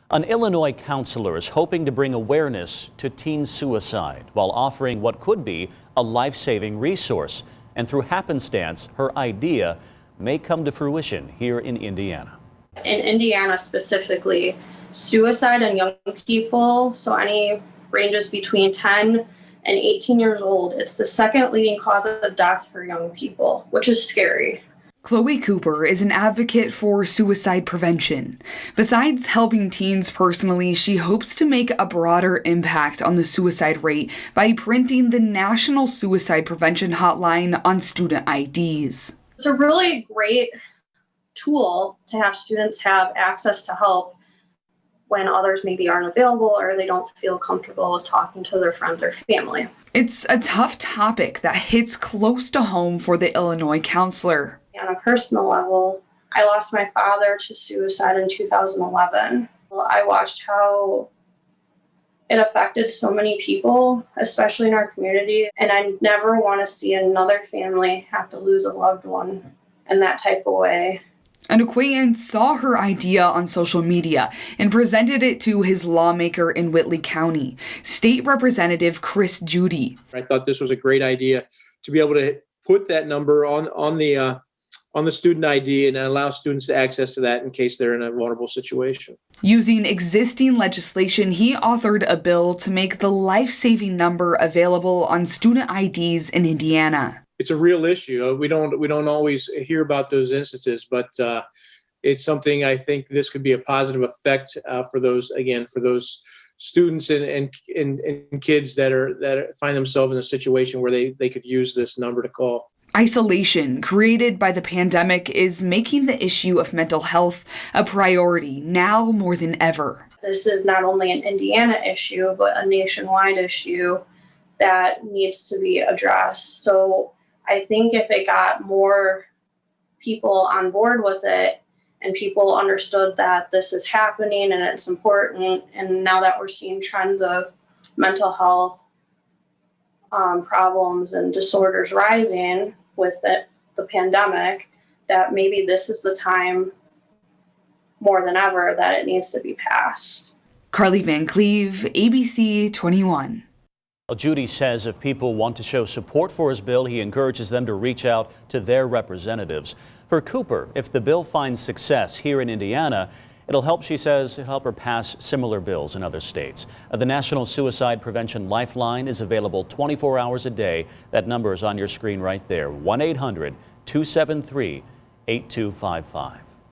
An Illinois counselor is hoping to bring awareness to teen suicide while offering what could be a life-saving resource. And through happenstance, her idea may come to fruition here in Indiana. In Indiana specifically, suicide in young people, so any ranges between 10 and 18 years old, it's the second leading cause of death for young people, which is scary. Chloe Cooper is an advocate for suicide prevention. Besides helping teens personally, she hopes to make a broader impact on the suicide rate by printing the National Suicide Prevention Hotline on student IDs. It's a really great tool to have students have access to help when others maybe aren't available or they don't feel comfortable talking to their friends or family. It's a tough topic that hits close to home for the Illinois counselor. On a personal level, I lost my father to suicide in 2011. I watched how it affected so many people, especially in our community, and I never want to see another family have to lose a loved one in that type of way. An acquaintance saw her idea on social media and presented it to his lawmaker in Whitley County, State Representative Chris Judy. I thought this was a great idea to be able to put that number on the student ID and allow students access to that in case they're in a vulnerable situation. Using existing legislation, he authored a bill to make the life-saving number available on student IDs in Indiana. It's a real issue. We don't always hear about those instances, but it's something I think this could be a positive effect for those students and kids that find themselves in a situation where they could use this number to call. Isolation created by the pandemic is making the issue of mental health a priority now more than ever. This is not only an Indiana issue, but a nationwide issue that needs to be addressed. So I think if it got more people on board with it and people understood that this is happening and it's important, and now that we're seeing trends of mental health problems and disorders rising with the pandemic, that maybe this is the time more than ever that it needs to be passed. Carly Van Cleve, ABC 21. Well, Judy says if people want to show support for his bill, he encourages them to reach out to their representatives. For Cooper, if the bill finds success here in Indiana, it'll help, she says, help her pass similar bills in other states. The National Suicide Prevention Lifeline is available 24 hours a day. That number is on your screen right there, 1-800-273-8255.